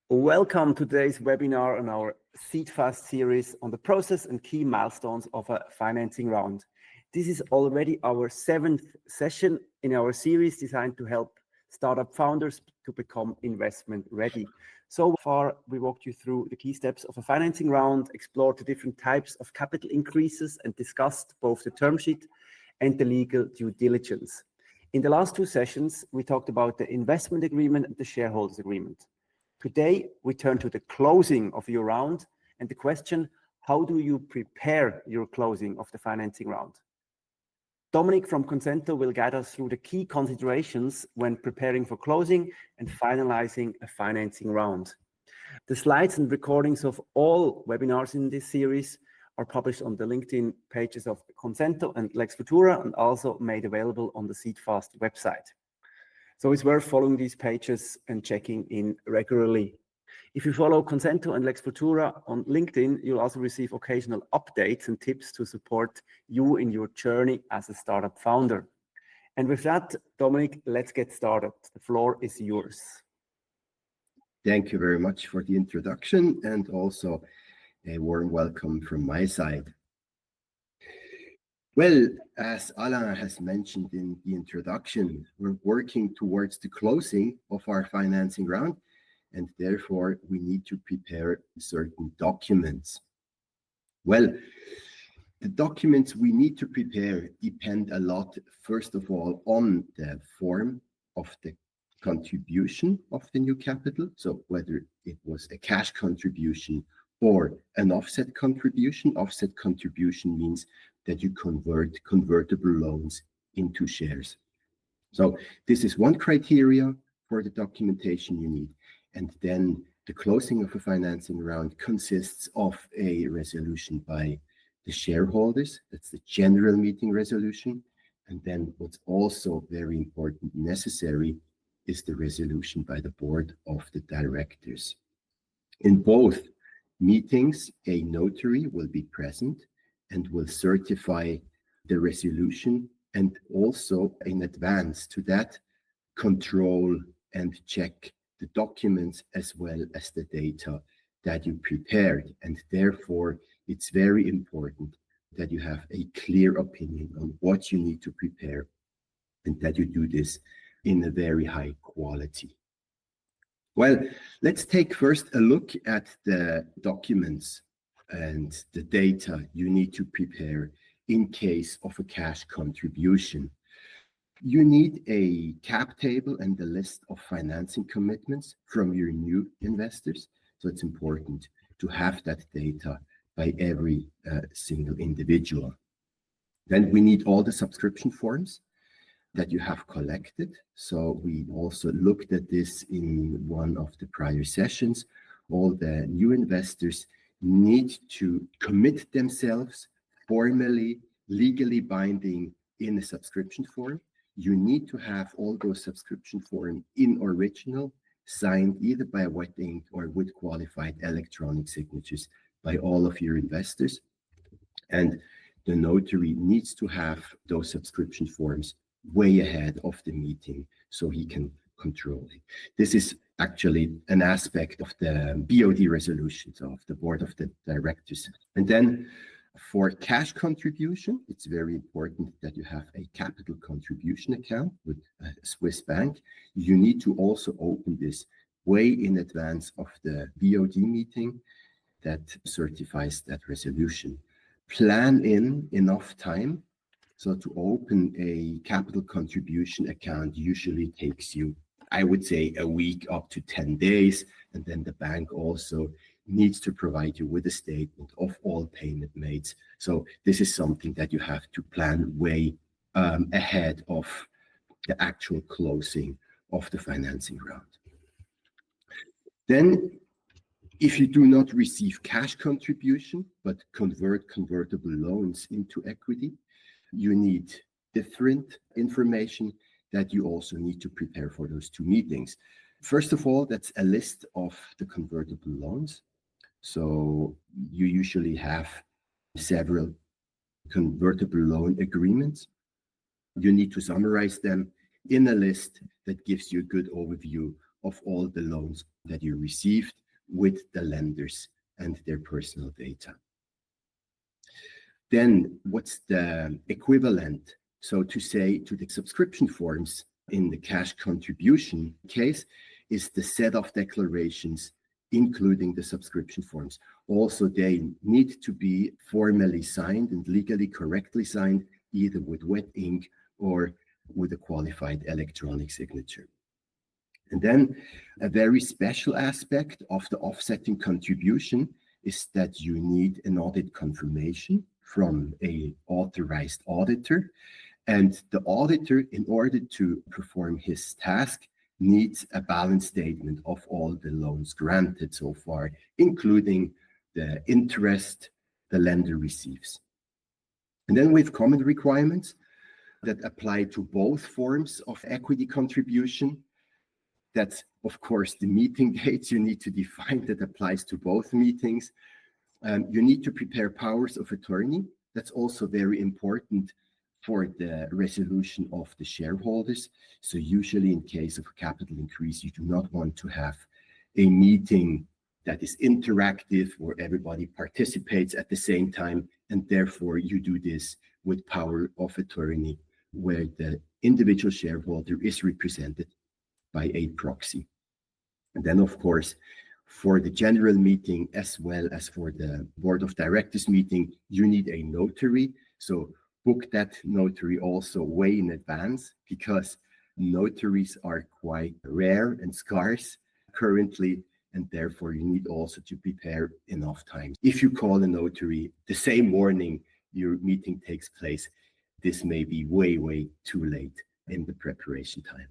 Welcome to today's webinar on our SeedFast series on the process and key milestones of a financing round. This is already our 7th session in our series designed to help startup founders to become investment ready. So far, we walked you through the key steps of a financing round, explored the different types of capital increases, and discussed both the term sheet and the legal due diligence. In the last 2 sessions, we talked about the investment agreement and the shareholders agreement. Today, we turn to the closing of your round and the question, how do you prepare your closing of the financing round? Dominic from Consento will guide us through the key considerations when preparing for closing and finalizing a financing round. The slides and recordings of all webinars in this series are published on the LinkedIn pages of Consento and Lex Futura and also made available on the SeedFast website. So it's worth following these pages and checking in regularly. If you follow Consento and Lex Futura on LinkedIn, you'll also receive occasional updates and tips to support you in your journey as a startup founder. And with that, Dominic, let's get started. The floor is yours. Thank you very much for the introduction and also a warm welcome from my side. Well, as Alain has mentioned in the introduction, we're working towards the closing of our financing round, and therefore we need to prepare certain documents. Well, the documents we need to prepare depend a lot, first of all, on the form of the contribution of the new capital, so whether it was a cash contribution or an offset contribution. Offset contribution means that you convert convertible loans into shares. So this is one criteria for the documentation you need. And then the closing of a financing round consists of a resolution by the shareholders. That's the general meeting resolution. And then what's also very important, necessary, is the resolution by the board of the directors. In both meetings, a notary will be present and will certify the resolution, and also in advance to that, control and check the documents as well as the data that you prepared. And therefore, it's very important that you have a clear opinion on what you need to prepare and that you do this in a very high quality. Well, let's take first a look at the documents and the data you need to prepare in case of a cash contribution. You need a cap table and a list of financing commitments from your new investors. So it's important to have that data by every single individual. Then we need all the subscription forms that you have collected. So we also looked at this in one of the prior sessions. All the new investors need to commit themselves formally, legally binding in a subscription form. You need to have all those subscription forms in original, signed either by wet ink or with qualified electronic signatures by all of your investors. And the notary needs to have those subscription forms way ahead of the meeting so he can control it. This is actually an aspect of the BOD resolutions of the board of the directors. And then for cash contribution, it's very important that you have a capital contribution account with a Swiss bank. You need to also open this way in advance of the BOD meeting that certifies that resolution. Plan in enough time. So to open a capital contribution account usually takes you, I would say, a week up to 10 days. And then the bank also needs to provide you with a statement of all payment made. So this is something that you have to plan way ahead of the actual closing of the financing round. Then, if you do not receive cash contribution, but convert convertible loans into equity, you need different information that you also need to prepare for those 2 meetings. First of all, that's a list of the convertible loans. So you usually have several convertible loan agreements. You need to summarize them in a list that gives you a good overview of all the loans that you received with the lenders and their personal data. Then what's the equivalent, so to say, to the subscription forms in the cash contribution case is the set of declarations, including the subscription forms. Also, they need to be formally signed and legally correctly signed, either with wet ink or with a qualified electronic signature. And then a very special aspect of the offsetting contribution is that you need an audit confirmation from an authorized auditor. And the auditor, in order to perform his task, needs a balance statement of all the loans granted so far, including the interest the lender receives. And then we have common requirements that apply to both forms of equity contribution. That's, of course, the meeting dates you need to define that applies to both meetings. You need to prepare powers of attorney. That's also very important for the resolution of the shareholders. So usually in case of a capital increase, you do not want to have a meeting that is interactive where everybody participates at the same time, and therefore you do this with power of attorney where the individual shareholder is represented by a proxy. And then, of course, for the general meeting as well as for the board of directors meeting, you need a notary. So book that notary also way in advance, because notaries are quite rare and scarce currently, and therefore you need also to prepare enough time. If you call a notary the same morning your meeting takes place, this may be way too late in the preparation time.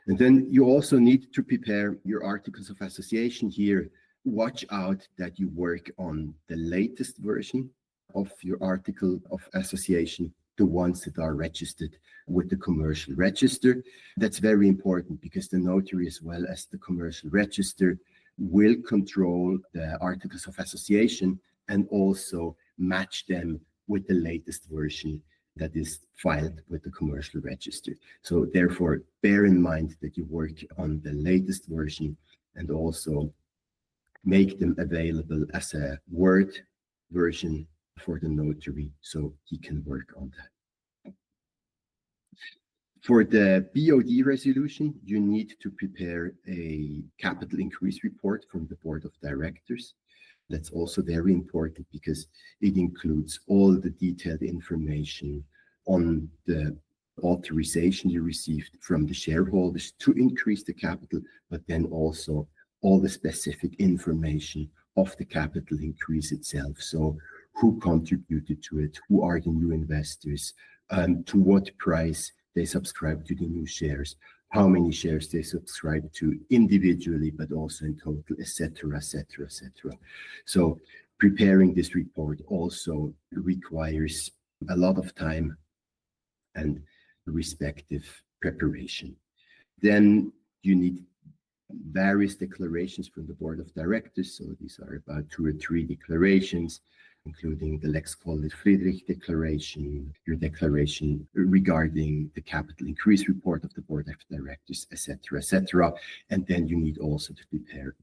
And then you also need to prepare your articles of association here. Watch out that you work on the latest version of your article of association, the ones that are registered with the commercial register. That's very important because the notary as well as the commercial register will control the articles of association and also match them with the latest version that is filed with the commercial register. So therefore, bear in mind that you work on the latest version and also make them available as a Word version for the notary so he can work on that. For the BOD resolution, you need to prepare a capital increase report from the board of directors. That's also very important because it includes all the detailed information on the authorization you received from the shareholders to increase the capital, but then also all the specific information of the capital increase itself. So who contributed to it, who are the new investors, to what price they subscribe to the new shares, how many shares they subscribe to individually, but also in total, etc., etc., etc. So preparing this report also requires a lot of time and respective preparation. Then you need various declarations from the board of directors. So these are about 2 or 3 declarations, including the Lex Collett Friedrich declaration, your declaration regarding the capital increase report of the board of directors, etc., etc. And then you need also to prepare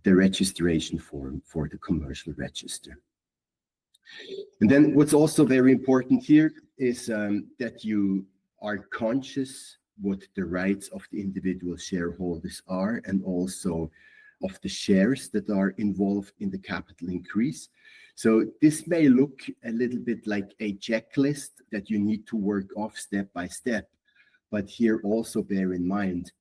the registration form for the commercial register. And then what's also very important here is that you are conscious what the rights of the individual shareholders are and also of the shares that are involved in the capital increase. So this may look a little bit like a checklist that you need to work off step by step, but here also bear in mind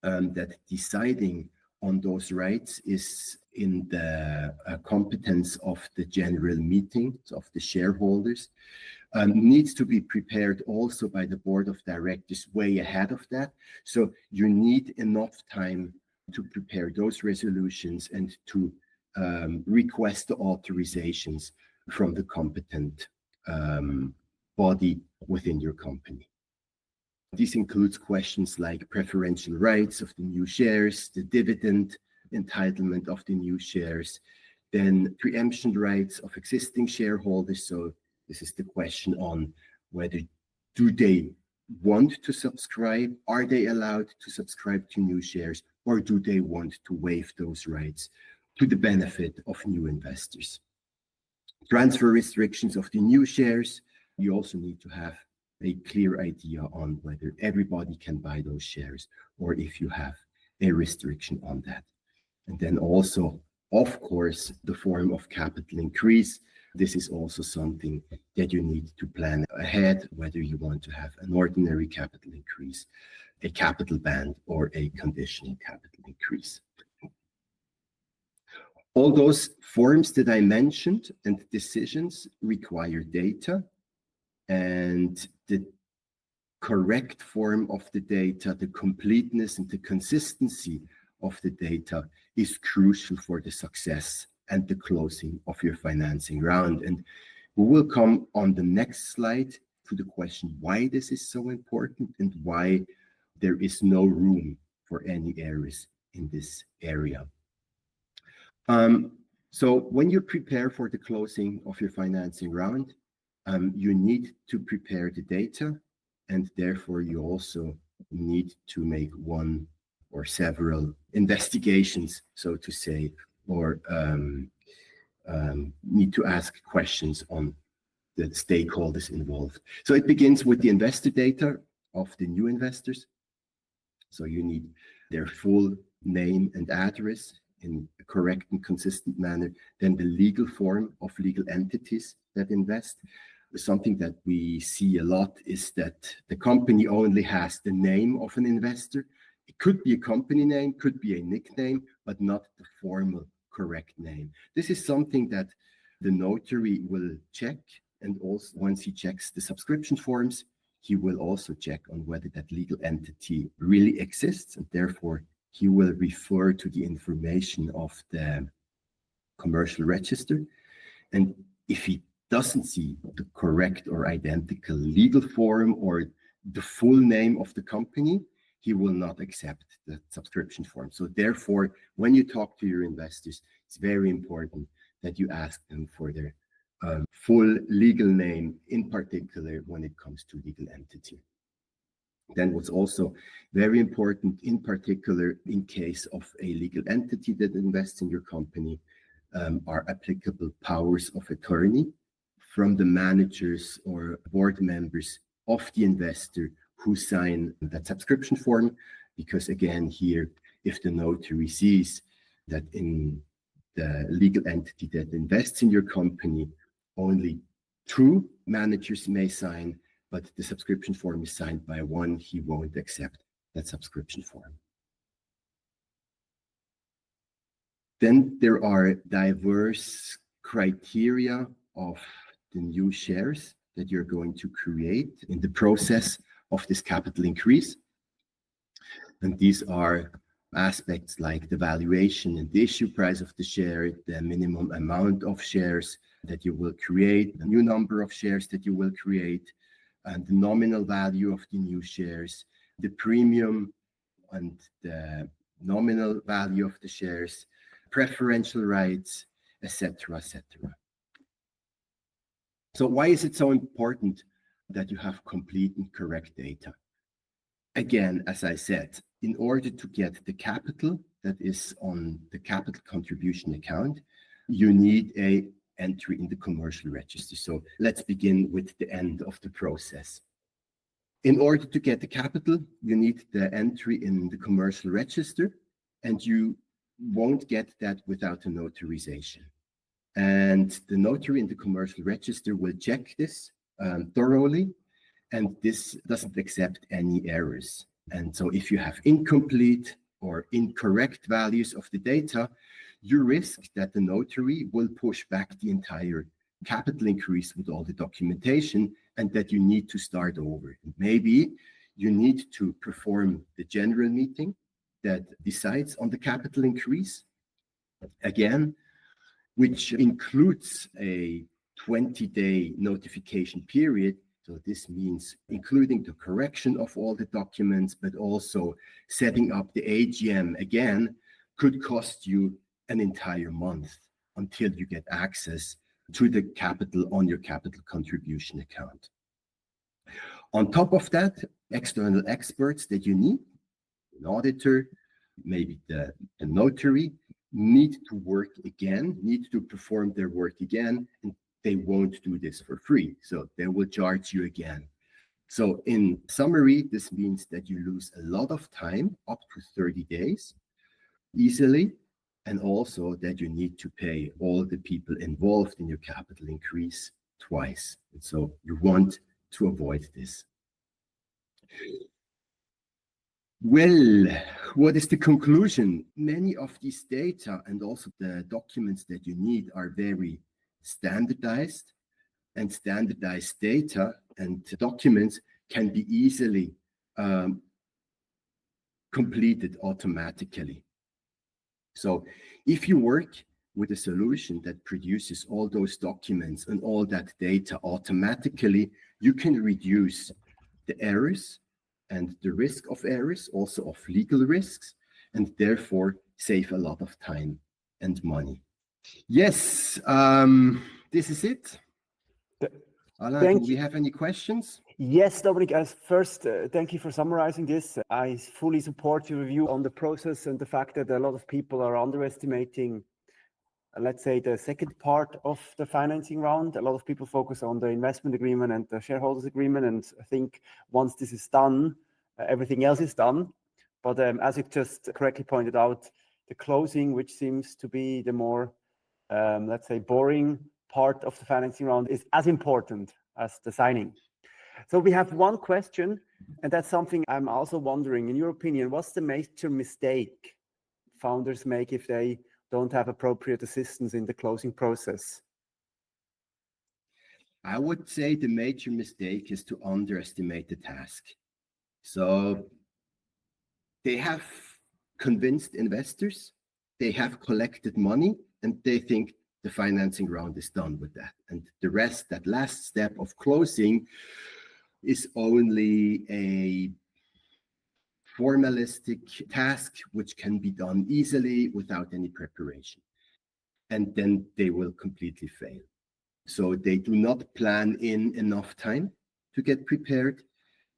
that deciding on those rights is in the competence of the general meeting, of the shareholders. Needs to be prepared also by the board of directors way ahead of that. So you need enough time to prepare those resolutions and to request the authorizations from the competent body within your company. This includes questions like preferential rights of the new shares, the dividend entitlement of the new shares, then preemption rights of existing shareholders. So this is the question on whether do they want to subscribe? Are they allowed to subscribe to new shares, or do they want to waive those rights to the benefit of new investors? Transfer restrictions of the new shares. You also need to have a clear idea on whether everybody can buy those shares or if you have a restriction on that. And then also, of course, the form of capital increase. This is also something that you need to plan ahead, whether you want to have an ordinary capital increase, a capital band, or a conditional capital increase. All those forms that I mentioned and decisions require data, and the correct form of the data, the completeness and the consistency of the data is crucial for the success and the closing of your financing round. And we will come on the next slide to the question why this is so important and why there is no room for any errors in this area. So when you prepare for the closing of your financing round, you need to prepare the data, and therefore you also need to make one or several investigations, so to say, or need to ask questions on the stakeholders involved. So it begins with the investor data of the new investors. So you need their full name and address in a correct and consistent manner. Then the legal form of legal entities that invest. Something that we see a lot is that the company only has the name of an investor. It could be a company name, could be a nickname, but not the formal correct name. This is something that the notary will check, and also once he checks the subscription forms, he will also check on whether that legal entity really exists, and therefore he will refer to the information of the commercial register. And if he doesn't see the correct or identical legal form or the full name of the company, he will not accept the subscription form. So therefore, when you talk to your investors, it's very important that you ask them for their full legal name, in particular when it comes to legal entity. Then what's also very important, in particular in case of a legal entity that invests in your company, are applicable powers of attorney from the managers or board members of the investor who sign that subscription form. Because again, here, if the notary sees that in the legal entity that invests in your company, only 2 managers may sign, but the subscription form is signed by 1, he won't accept that subscription form. Then there are diverse criteria of the new shares that you're going to create in the process of this capital increase. And these are aspects like the valuation and the issue price of the share, the minimum amount of shares that you will create, the new number of shares that you will create, and the nominal value of the new shares, the premium and the nominal value of the shares, preferential rights, etc., etc. So why is it so important that you have complete and correct data? Again, as I said, in order to get the capital that is on the capital contribution account, you need a entry in the commercial register. So let's begin with the end of the process. In order to get the capital, you need the entry in the commercial register, and you won't get that without a notarization. And the notary in the commercial register will check this thoroughly, and this doesn't accept any errors. And so if you have incomplete or incorrect values of the data, you risk that the notary will push back the entire capital increase with all the documentation, and that you need to start over. Maybe you need to perform the general meeting that decides on the capital increase again, which includes a 20-day notification period. So this means including the correction of all the documents, but also setting up the AGM again could cost you an entire month until you get access to the capital on your capital contribution account. On top of that, external experts that you need, an auditor, maybe the notary, need to work again, need to perform their work again, and they won't do this for free. So they will charge you again. So in summary, this means that you lose a lot of time, up to 30 days, easily, and also that you need to pay all the people involved in your capital increase twice. And so you want to avoid this. Well, what is the conclusion? Many of these data and also the documents that you need are very standardized, and standardized data and documents can be easily completed automatically. So if you work with a solution that produces all those documents and all that data automatically, you can reduce the errors and the risk of errors, also of legal risks, and therefore save a lot of time and money. Yes, this is it. Alain, do we have any questions? Yes, Dominic, as first, thank you for summarizing this. I fully support your review on the process and the fact that a lot of people are underestimating, let's say, the second part of the financing round. A lot of people focus on the investment agreement and the shareholders agreement, and I think once this is done, everything else is done. But as you just correctly pointed out, the closing, which seems to be the more, let's say, boring part of the financing round, is as important as the signing. So we have one question, and that's something I'm also wondering. In your opinion, what's the major mistake founders make if they don't have appropriate assistance in the closing process? I would say the major mistake is to underestimate the task. So they have convinced investors, they have collected money, and they think the financing round is done with that. And the rest, that last step of closing, is only a formalistic task which can be done easily without any preparation. And then they will completely fail. So they do not plan in enough time to get prepared.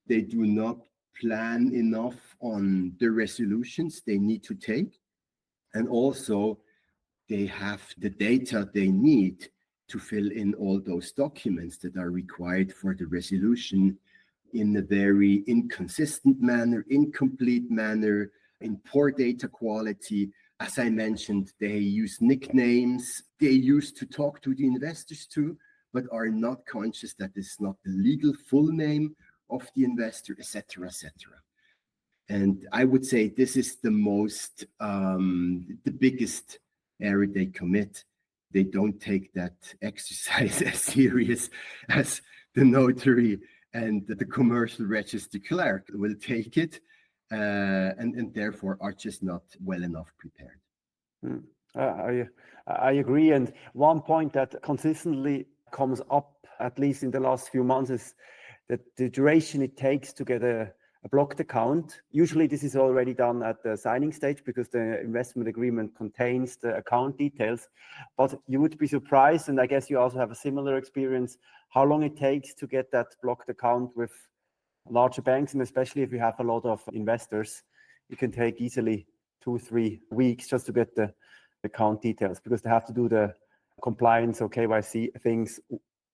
They do not plan enough on the resolutions they need to take. And also, they have the data they need to fill in all those documents that are required for the resolution in a very inconsistent manner, incomplete manner, in poor data quality. As I mentioned, they use nicknames they used to talk to the investors to, but are not conscious that this is not the legal full name of the investor, etc., etc. And I would say this is the most, the biggest error they commit. They don't take that exercise as serious as the notary and the commercial register clerk will take it, and therefore are just not well enough prepared. I agree. And one point that consistently comes up, at least in the last few months, is that the duration it takes to get a blocked account. Usually this is already done at the signing stage because the investment agreement contains the account details. But you would be surprised, and I guess you also have a similar experience, how long it takes to get that blocked account with larger banks, and especially if you have a lot of investors, it can take easily 2-3 weeks just to get the account details because they have to do the compliance or KYC things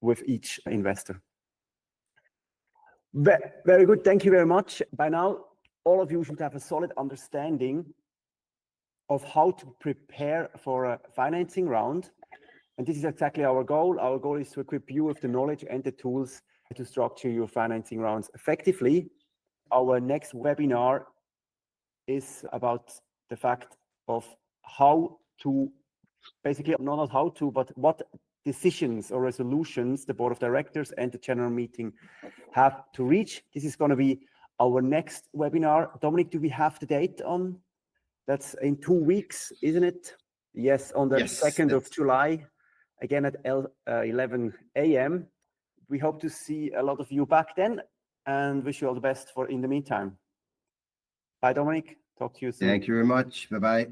with each investor. Very good. Thank you very much. By now, all of you should have a solid understanding of how to prepare for a financing round. And this is exactly our goal. Our goal is to equip you with the knowledge and the tools to structure your financing rounds effectively. Our next webinar is about the fact of how to, basically not how to, but what decisions or resolutions the board of directors and the general meeting have to reach. This is going to be our next webinar. Dominic, do we have the date on? That's in 2 weeks, isn't it? Yes, on the 2nd of July, again at 11 a.m. We hope to see a lot of you back then and wish you all the best for in the meantime. Bye, Dominic. Talk to you soon. Thank you very much. Bye-bye.